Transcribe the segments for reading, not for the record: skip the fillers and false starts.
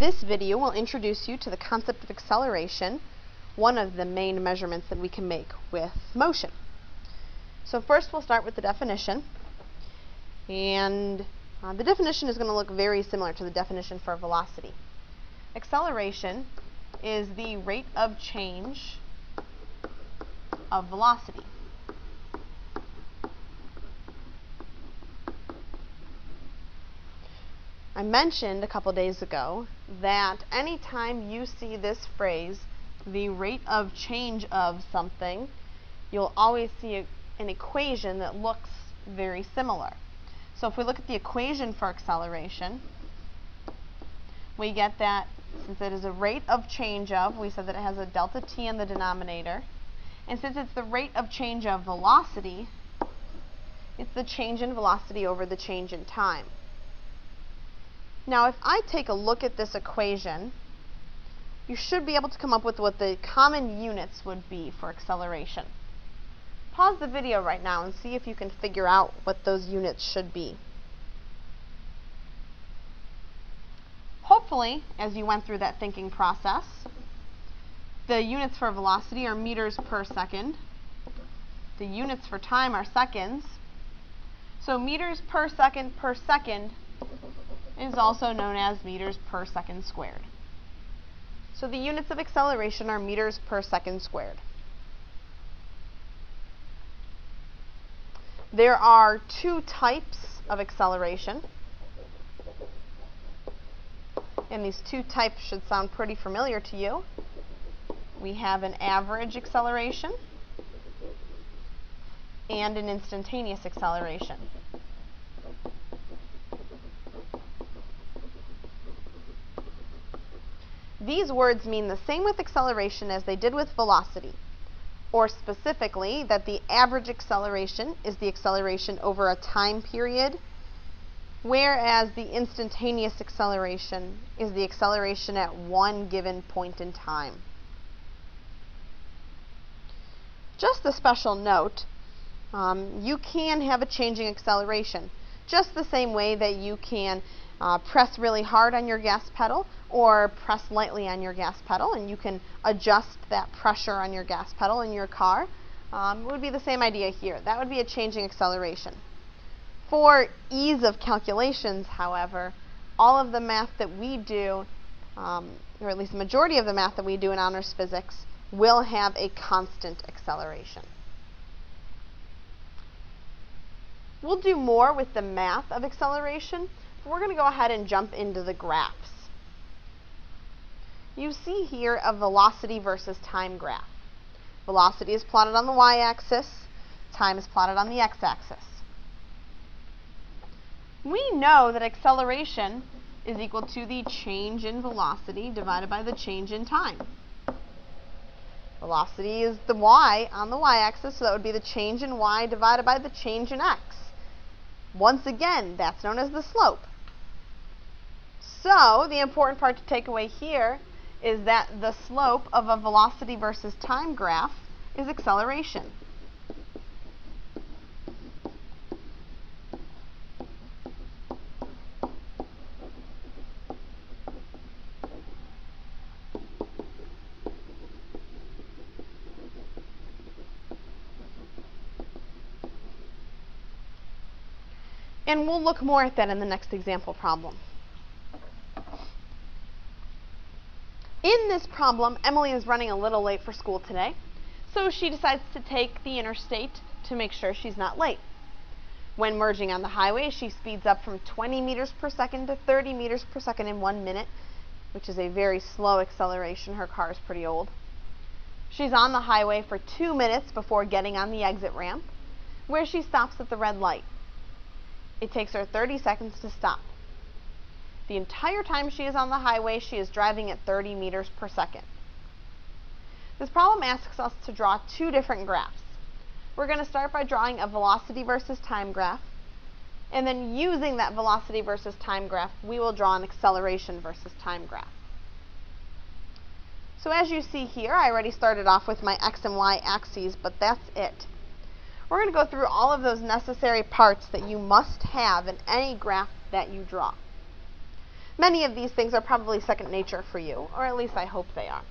This video will introduce you to the concept of acceleration, one of the main measurements that we can make with motion. So first we'll start with the definition, and the definition is going to look very similar to the definition for velocity. Acceleration is the rate of change of velocity. I mentioned a couple days ago that anytime you see this phrase, the rate of change of something, you'll always see an equation that looks very similar. So if we look at the equation for acceleration, we get that since it is a rate of change of, we said that it has a delta t in the denominator, and since it's the rate of change of velocity, it's the change in velocity over the change in time. Now, if I take a look at this equation, you should be able to come up with what the common units would be for acceleration. Pause the video right now and see if you can figure out what those units should be. Hopefully, as you went through that thinking process, the units for velocity are meters per second. The units for time are seconds. So meters per second is also known as meters per second squared. So the units of acceleration are meters per second squared. There are two types of acceleration, and these two types should sound pretty familiar to you. We have an average acceleration and an instantaneous acceleration. These words mean the same with acceleration as they did with velocity, or specifically that the average acceleration is the acceleration over a time period, whereas the instantaneous acceleration is the acceleration at one given point in time. Just a special note, you can have a changing acceleration, just the same way that you can press really hard on your gas pedal or press lightly on your gas pedal, and you can adjust that pressure on your gas pedal in your car. It would be the same idea here. That would be a changing acceleration. For ease of calculations, however, all of the math that we do, or at least the majority of the math that we do in honors physics, will have a constant acceleration. We'll do more with the math of acceleration, but we're going to go ahead and jump into the graphs. You see here a velocity versus time graph. Velocity is plotted on the y-axis, time is plotted on the x-axis. We know that acceleration is equal to the change in velocity divided by the change in time. Velocity is the y on the y-axis, so that would be the change in y divided by the change in x. Once again, that's known as the slope. So, the important part to take away here is that the slope of a velocity versus time graph is acceleration. And we'll look more at that in the next example problem. In this problem, Emily is running a little late for school today, so she decides to take the interstate to make sure she's not late. When merging on the highway, she speeds up from 20 meters per second to 30 meters per second in 1 minute, which is a very slow acceleration. Her car is pretty old. She's on the highway for 2 minutes before getting on the exit ramp, where she stops at the red light. It takes her 30 seconds to stop. The entire time she is on the highway, she is driving at 30 meters per second. This problem asks us to draw two different graphs. We're going to start by drawing a velocity versus time graph, and then using that velocity versus time graph, we will draw an acceleration versus time graph. So as you see here, I already started off with my x and y axes, but that's it. We're going to go through all of those necessary parts that you must have in any graph that you draw. Many of these things are probably second nature for you, or at least I hope they are.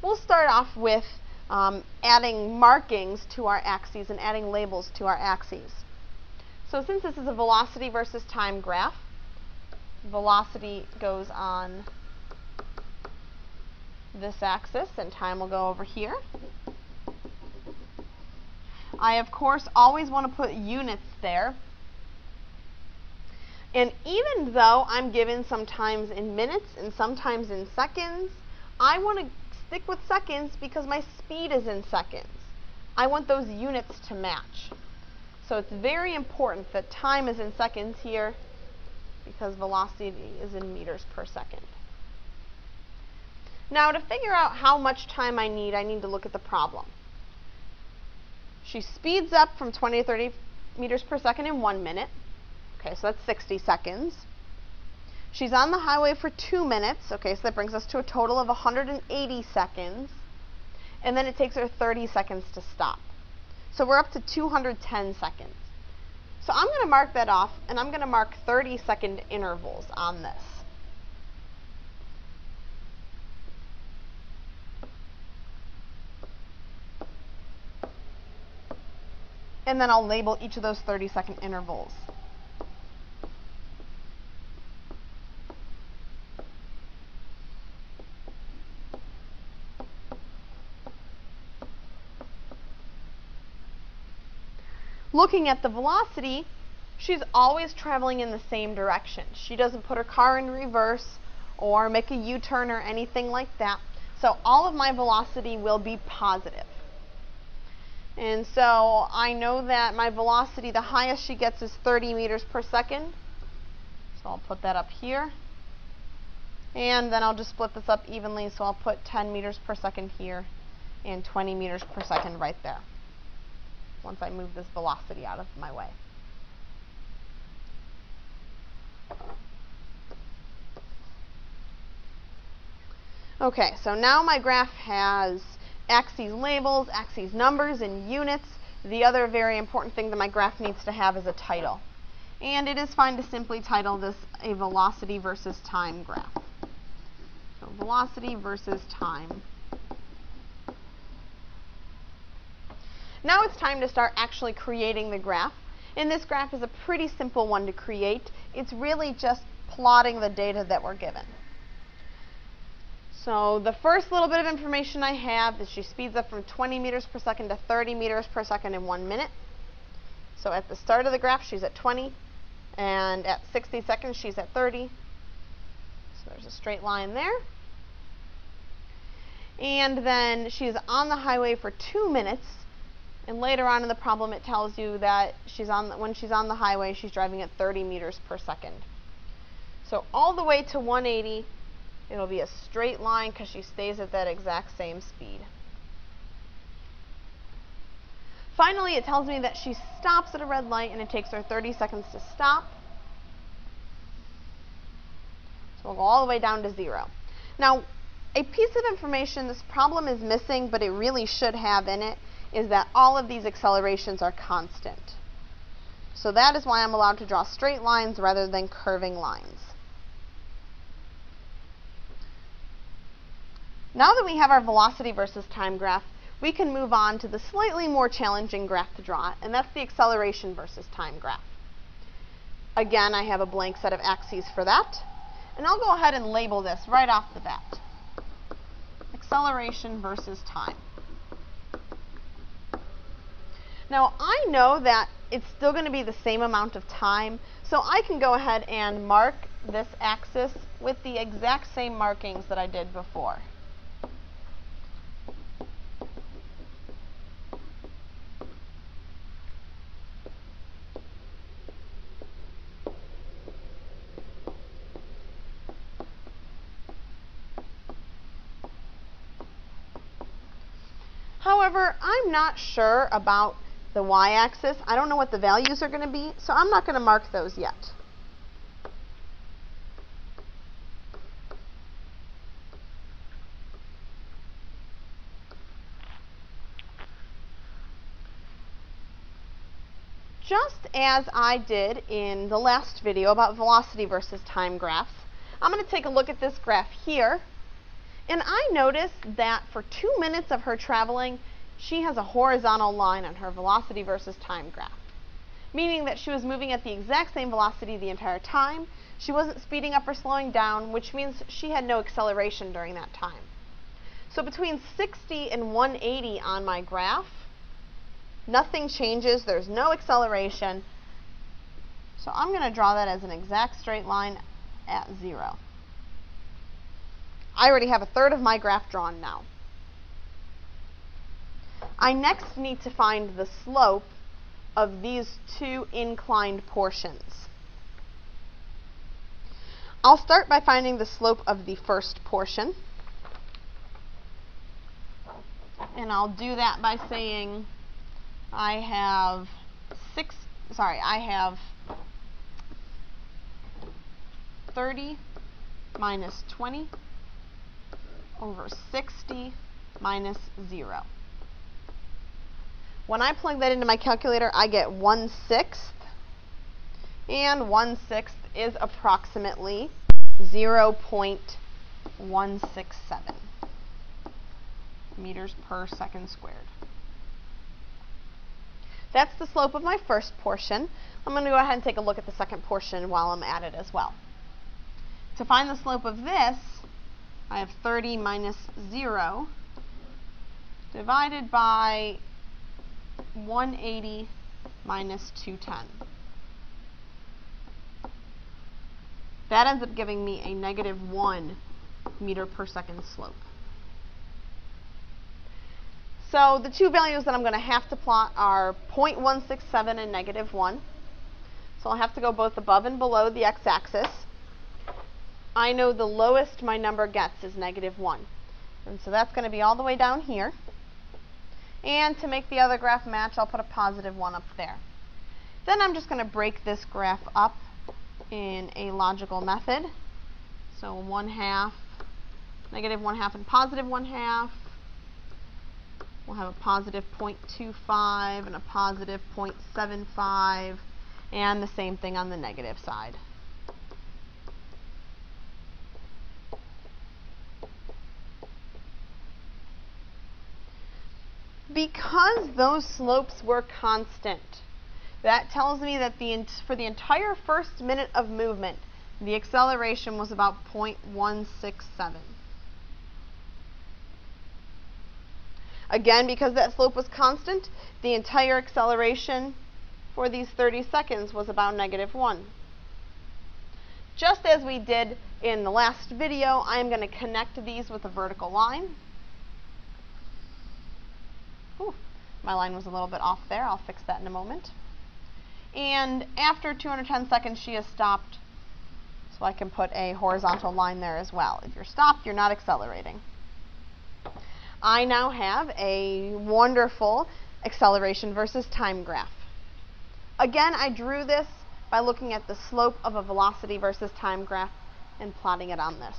We'll start off with adding markings to our axes and adding labels to our axes. So since this is a velocity versus time graph, velocity goes on this axis and time will go over here. I, of course, always want to put units there. And even though I'm given sometimes in minutes and sometimes in seconds, I want to stick with seconds because my speed is in seconds. I want those units to match. So it's very important that time is in seconds here because velocity is in meters per second. Now to figure out how much time I need to look at the problem. She speeds up from 20 to 30 meters per second in 1 minute. Okay, so that's 60 seconds. She's on the highway for 2 minutes. Okay, so that brings us to a total of 180 seconds. And then it takes her 30 seconds to stop. So we're up to 210 seconds. So I'm going to mark that off, and I'm going to mark 30-second intervals on this. And then I'll label each of those 30-second intervals. Looking at the velocity, she's always traveling in the same direction. She doesn't put her car in reverse or make a U-turn or anything like that. So all of my velocity will be positive. And so I know that my velocity, the highest she gets is 30 meters per second. So I'll put that up here. And then I'll just split this up evenly, so I'll put 10 meters per second here and 20 meters per second right there, once I move this velocity out of my way. Okay, so now my graph has axes labels, axes numbers, and units. The other very important thing that my graph needs to have is a title. And it is fine to simply title this a velocity versus time graph. So velocity versus time. Now it's time to start actually creating the graph. And this graph is a pretty simple one to create. It's really just plotting the data that we're given. So the first little bit of information I have is she speeds up from 20 meters per second to 30 meters per second in 1 minute. So at the start of the graph, she's at 20. And at 60 seconds, she's at 30. So there's a straight line there. And then she's on the highway for 2 minutes. And later on in the problem, it tells you that when she's on the highway, she's driving at 30 meters per second. So all the way to 180, it'll be a straight line because she stays at that exact same speed. Finally, it tells me that she stops at a red light and it takes her 30 seconds to stop. So we'll go all the way down to 0. Now, a piece of information this problem is missing, but it really should have in it, is that all of these accelerations are constant. So that is why I'm allowed to draw straight lines rather than curving lines. Now that we have our velocity versus time graph, we can move on to the slightly more challenging graph to draw, and that's the acceleration versus time graph. Again, I have a blank set of axes for that, and I'll go ahead and label this right off the bat. Acceleration versus time. Now, I know that it's still going to be the same amount of time, so I can go ahead and mark this axis with the exact same markings that I did before. However, I'm not sure about the y-axis. I don't know what the values are going to be, so I'm not going to mark those yet. just as I did in the last video about velocity versus time graphs, I'm going to take a look at this graph here, and I notice that for 2 minutes of her traveling, she has a horizontal line on her velocity versus time graph, meaning that she was moving at the exact same velocity the entire time. She wasn't speeding up or slowing down, which means she had no acceleration during that time. So between 60 and 180 on my graph, nothing changes, there's no acceleration. So I'm going to draw that as an exact straight line at 0. I already have a third of my graph drawn now. I next need to find the slope of these two inclined portions. I'll start by finding the slope of the first portion. And I'll do that by saying I have 30 minus 20 over 60 minus 0. When I plug that into my calculator, I get 1/6, and 1/6 is approximately 0.167 meters per second squared. That's the slope of my first portion. I'm going to go ahead and take a look at the second portion while I'm at it as well. To find the slope of this, I have 30 minus 0 divided by 180 minus 210. That ends up giving me a -1 meter per second slope. So the two values that I'm going to have to plot are 0.167 and -1. So I'll have to go both above and below the x-axis. I know the lowest my number gets is -1. And so that's going to be all the way down here. And to make the other graph match, I'll put a +1 up there. Then I'm just going to break this graph up in a logical method. So 1/2, -1/2, and +1/2. We'll have a +0.25 and a +0.75, and the same thing on the negative side. Because those slopes were constant, that tells me that for the entire first minute of movement, the acceleration was about 0.167. Again, because that slope was constant, the entire acceleration for these 30 seconds was about -1. Just as we did in the last video, I'm going to connect these with a vertical line. Ooh, my line was a little bit off there. I'll fix that in a moment. And after 210 seconds, she has stopped, so I can put a horizontal line there as well. If you're stopped, you're not accelerating. I now have a wonderful acceleration versus time graph. Again, I drew this by looking at the slope of a velocity versus time graph and plotting it on this.